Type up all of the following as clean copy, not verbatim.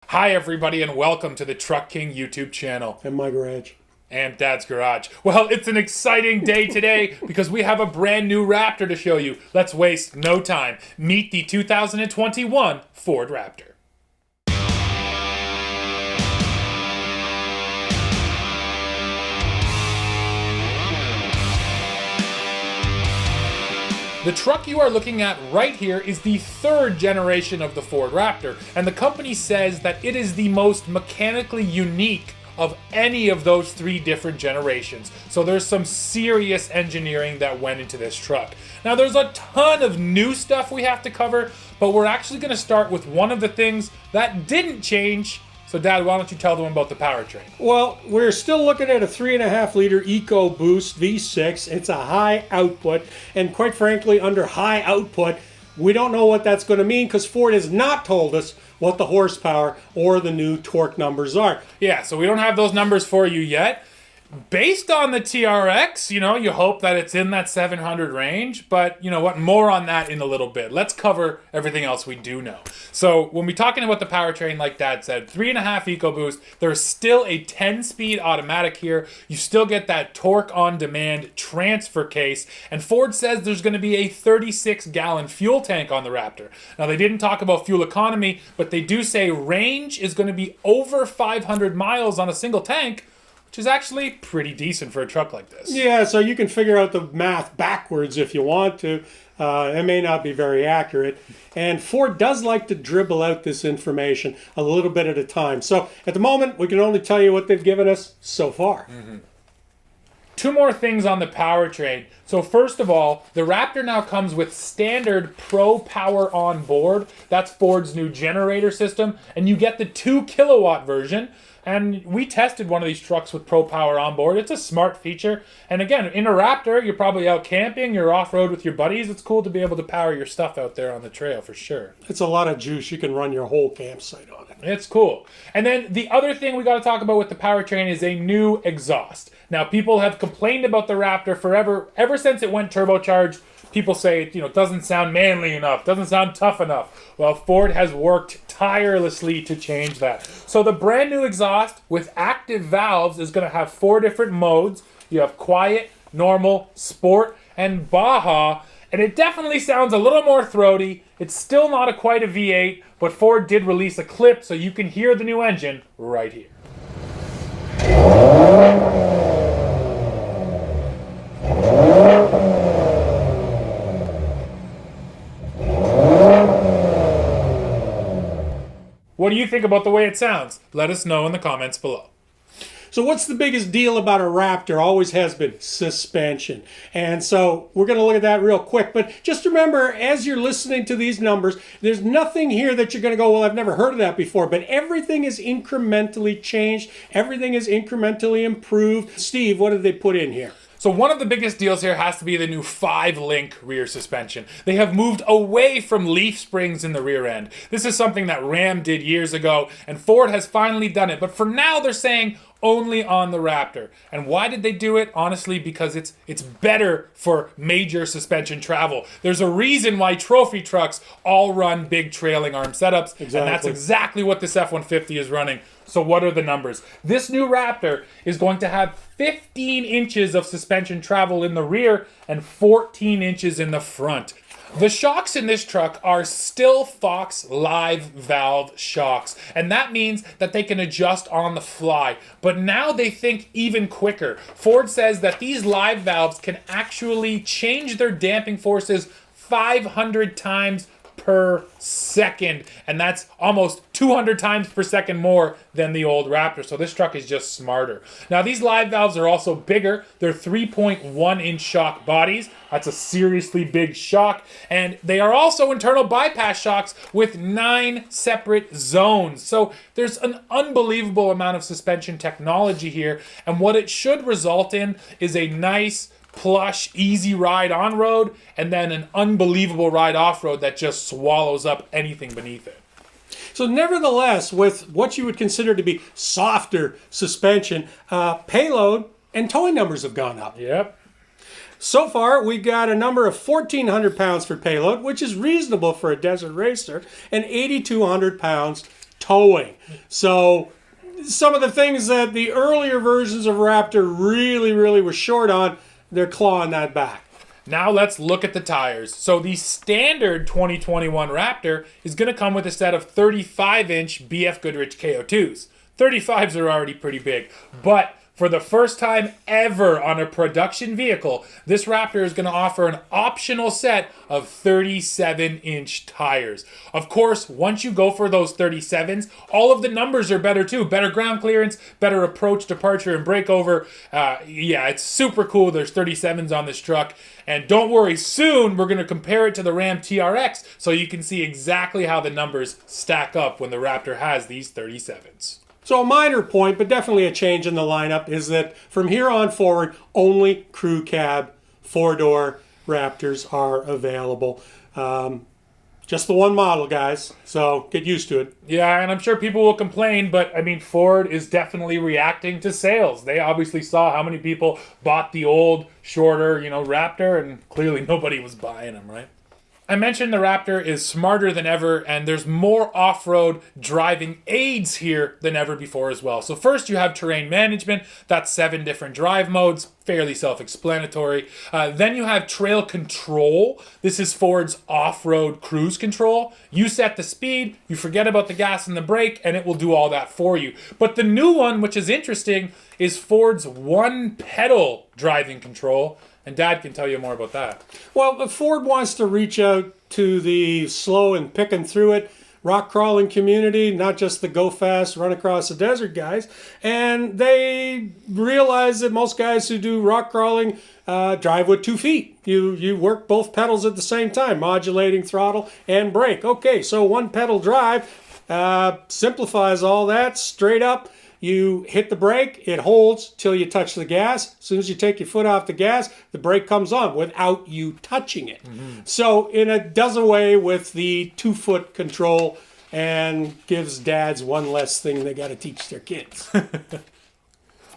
Hi everybody and welcome to the Truck King YouTube channel. And my garage. And Dad's garage. Well, it's an exciting day today because we have a brand new Raptor to show you. Let's waste no time. Meet the 2021 Ford Raptor. The truck you are looking at right here is the third generation of the Ford Raptor, and the company says that it is the most mechanically unique of any of those three different generations. So there's some serious engineering that went into this truck. Now there's a ton of new stuff we have to cover, but we're actually going to start with one of the things that didn't change. So Dad, why don't you tell them about the powertrain? Well, we're still looking at a 3.5 liter EcoBoost V6. It's a high output, and quite frankly, under high output, we don't know what that's going to mean because Ford has not told us what the horsepower or the new torque numbers are. Yeah, so we don't have those numbers for you yet. Based on the TRX, you hope that it's in that 700 range, but you know what, more on that in a little bit. Let's cover everything else we do know. So when we're talking about the powertrain, like Dad said, 3.5 EcoBoost, there's still a 10-speed automatic here. You still get that torque on demand transfer case, and Ford says there's going to be a 36-gallon fuel tank on the Raptor. Now they didn't talk about fuel economy, but they do say range is going to be over 500 miles on a single tank, which is actually pretty decent for a truck like this. Yeah, so you can figure out the math backwards if you want to. It may not be very accurate. And Ford does like to dribble out this information a little bit at a time. So at the moment, we can only tell you what they've given us so far. Mm-hmm. Two more things on the powertrain. So first of all, the Raptor now comes with standard Pro Power on board. That's Ford's new generator system. And you get the 2 kilowatt version. And we tested one of these trucks with Pro Power on board. It's a smart feature. And again, in a Raptor, you're probably out camping, you're off-road with your buddies. It's cool to be able to power your stuff out there on the trail for sure. It's a lot of juice. You can run your whole campsite on it. It's cool. And then the other thing we got to talk about with the powertrain is a new exhaust. Now, people have complained about the Raptor forever, ever since it went turbocharged. People say it doesn't sound manly enough, doesn't sound tough enough. Well, Ford has worked tirelessly to change that. So the brand new exhaust with active valves is going to have 4 different modes. You have quiet, normal, sport, and Baja. And it definitely sounds a little more throaty. It's still not quite a V8, but Ford did release a clip so you can hear the new engine right here. What do you think about the way it sounds? Let us know in the comments below. So what's the biggest deal about a Raptor? Always has been suspension. And so we're going to look at that real quick. But just remember, as you're listening to these numbers, there's nothing here that you're going to go, well, I've never heard of that before. But everything is incrementally changed. Everything is incrementally improved. Steve, what did they put in here? So one of the biggest deals here has to be the new 5-link rear suspension. They have moved away from leaf springs in the rear end. This is something that Ram did years ago, and Ford has finally done it. But for now, they're saying only on the Raptor. And why did they do it? Honestly, because it's better for major suspension travel. There's a reason why trophy trucks all run big trailing arm setups, and that's exactly what this F-150 is running. So what are the numbers? This new Raptor is going to have 15 inches of suspension travel in the rear and 14 inches in the front. The shocks in this truck are still Fox live valve shocks, and that means that they can adjust on the fly. But now they think even quicker. Ford says that these live valves can actually change their damping forces 500 times per second, and that's almost 200 times per second more than the old Raptor. So this truck is just smarter. Now these live valves are also bigger. They're 3.1 inch shock bodies. That's a seriously big shock. And they are also internal bypass shocks with 9 separate zones. So there's an unbelievable amount of suspension technology here, and what it should result in is a nice plush, easy ride on-road, and then an unbelievable ride off-road that just swallows up anything beneath it. So nevertheless, with what you would consider to be softer suspension, payload and towing numbers have gone up. Yep. So far, we've got a number of 1,400 pounds for payload, which is reasonable for a desert racer, and 8,200 pounds towing. So some of the things that the earlier versions of Raptor really were short on, they're clawing that back. Now let's look at the tires. So the standard 2021 Raptor is going to come with a set of 35-inch BF Goodrich KO2s. 35s are already pretty big, but for the first time ever on a production vehicle, this Raptor is going to offer an optional set of 37-inch tires. Of course, once you go for those 37s, all of the numbers are better too. Better ground clearance, better approach, departure, and breakover. Yeah, it's super cool. There's 37s on this truck. And don't worry, soon we're going to compare it to the Ram TRX so you can see exactly how the numbers stack up when the Raptor has these 37s. So a minor point, but definitely a change in the lineup, is that from here on forward, only crew cab 4-door Raptors are available. Just the one model, guys, so get used to it. Yeah, and I'm sure people will complain, but I mean, Ford is definitely reacting to sales. They obviously saw how many people bought the old, shorter, Raptor, and clearly nobody was buying them, right? I mentioned the Raptor is smarter than ever, and there's more off-road driving aids here than ever before as well. So first you have terrain management. That's 7 different drive modes, fairly self-explanatory. Then you have trail control. This is Ford's off-road cruise control. You set the speed, you forget about the gas and the brake, and it will do all that for you. But the new one, which is interesting, is Ford's one-pedal driving control. And Dad can tell you more about that. Well, Ford wants to reach out to the slow and picking through it rock crawling community, not just the go fast, run across the desert guys. And they realize that most guys who do rock crawling drive with 2 feet. You work both pedals at the same time, modulating throttle and brake. Okay, so one pedal drive simplifies all that straight up. You hit the brake, it holds till you touch the gas. As soon as you take your foot off the gas, the brake comes on without you touching it. Mm-hmm. So it does away with the 2-foot control and gives dads one less thing they got to teach their kids.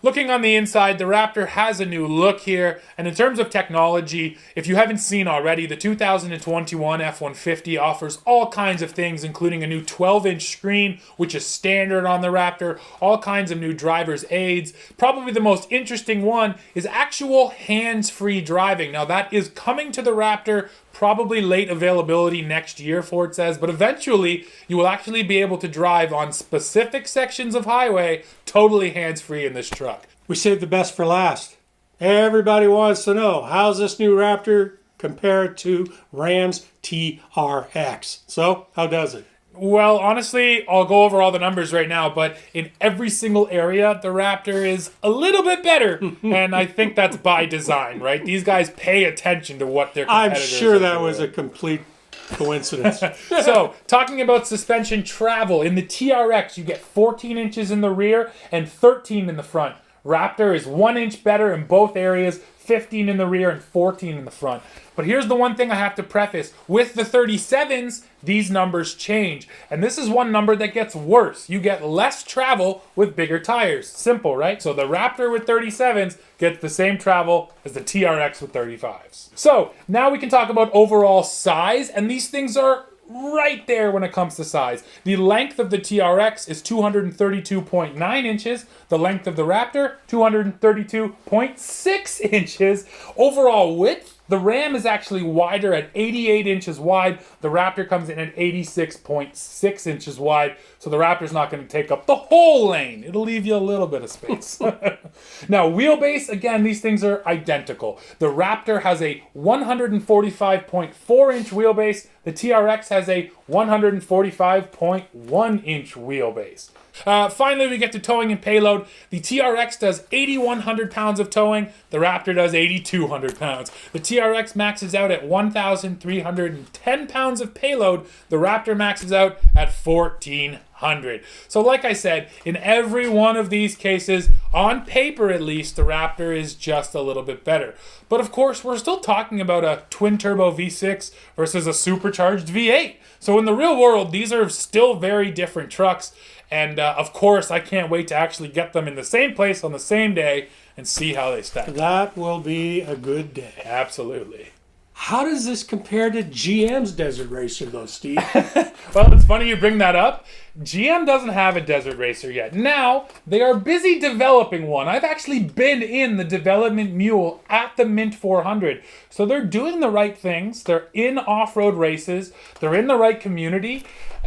Looking on the inside, the Raptor has a new look here. And in terms of technology, if you haven't seen already, the 2021 F-150 offers all kinds of things, including a new 12-inch screen, which is standard on the Raptor, all kinds of new driver's aids. Probably the most interesting one is actual hands-free driving. Now, that is coming to the Raptor, probably late availability next year, Ford says, but eventually you will actually be able to drive on specific sections of highway totally hands-free in this truck. We saved the best for last. Everybody wants to know, how's this new Raptor compared to Ram's TRX? So, how does it? Well, honestly, I'll go over all the numbers right now, but in every single area, the Raptor is a little bit better. And I think that's by design, right? These guys pay attention to what their competitors I'm sure that doing. Was a complete coincidence. So, talking about suspension travel, in the TRX, you get 14 inches in the rear and 13 in the front. Raptor is 1 inch better in both areas, 15 in the rear and 14 in the front. But here's the one thing I have to preface. With the 37s, these numbers change. And this is one number that gets worse. You get less travel with bigger tires. Simple, right? So the Raptor with 37s gets the same travel as the TRX with 35s. So now we can talk about overall size. And these things are right there when it comes to size. The length of the TRX is 232.9 inches. The length of the Raptor, 232.6 inches. Overall width, the Ram is actually wider at 88 inches wide. The Raptor comes in at 86.6 inches wide. So the Raptor's not going to take up the whole lane. It'll leave you a little bit of space. Now, wheelbase, again, these things are identical. The Raptor has a 145.4 inch wheelbase. The TRX has a 145.1 inch wheelbase. Finally, we get to towing and payload. The TRX does 8,100 pounds of towing. The Raptor does 8,200 pounds. The TRX maxes out at 1,310 pounds of payload. The Raptor maxes out at 1,400. So like I said, in every one of these cases, on paper at least, the Raptor is just a little bit better. But of course, we're still talking about a twin-turbo V6 versus a supercharged V8. So in the real world, these are still very different trucks. And of course, I can't wait to actually get them in the same place on the same day and see how they stack. That will be a good day. Absolutely. How does this compare to GM's Desert Racer, though, Steve? Well, it's funny you bring that up. GM doesn't have a Desert Racer yet. Now, they are busy developing one. I've actually been in the development mule at the Mint 400. So they're doing the right things. They're in off-road races. They're in the right community.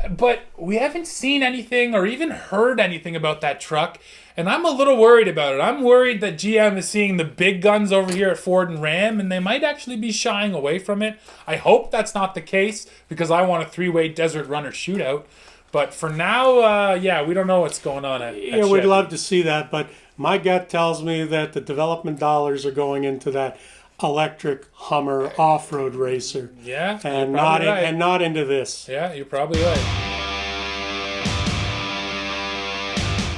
But we haven't seen anything or even heard anything about that truck. And I'm a little worried about it. I'm worried that GM is seeing the big guns over here at Ford and Ram, and they might actually be shying away from it. I hope that's not the case, because I want a three-way Desert Runner shootout. But for now, yeah, we don't know what's going on at Yeah, we'd Chevy. love to see that, but my gut tells me that the development dollars are going into that electric Hummer off-road racer, Yeah, and you're not probably right. and not into this. Yeah, you're probably right.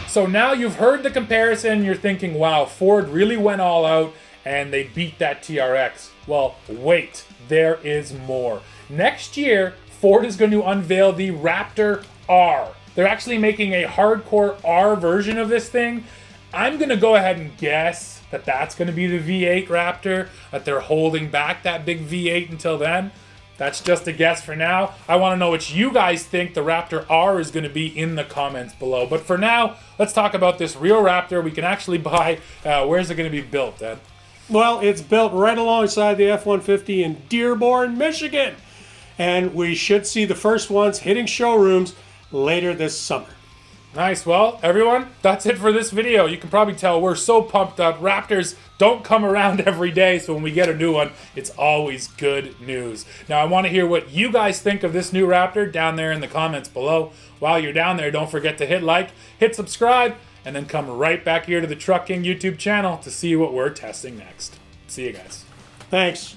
So now you've heard the comparison, you're thinking, wow, Ford really went all out and they beat that TRX. Well, wait, there is more. Next year, Ford is going to unveil the Raptor R. They're actually making a hardcore R version of this thing. I'm going to go ahead and guess that that's going to be the V8 Raptor, that they're holding back that big V8 until then. That's just a guess for now. I want to know what you guys think the Raptor R is going to be in the comments below. But for now, let's talk about this real Raptor we can actually buy. Where's it going to be built, Ed? Well, it's built right alongside the F-150 in Dearborn, Michigan. And we should see the first ones hitting showrooms later this summer. Nice. Well, everyone, that's it for this video. You can probably tell we're so pumped up. Raptors don't come around every day, so when we get a new one, it's always good news. Now, I want to hear what you guys think of this new Raptor down there in the comments below. While you're down there, don't forget to hit like, hit subscribe, and then come right back here to the Truck King YouTube channel to see what we're testing next. See you guys. Thanks.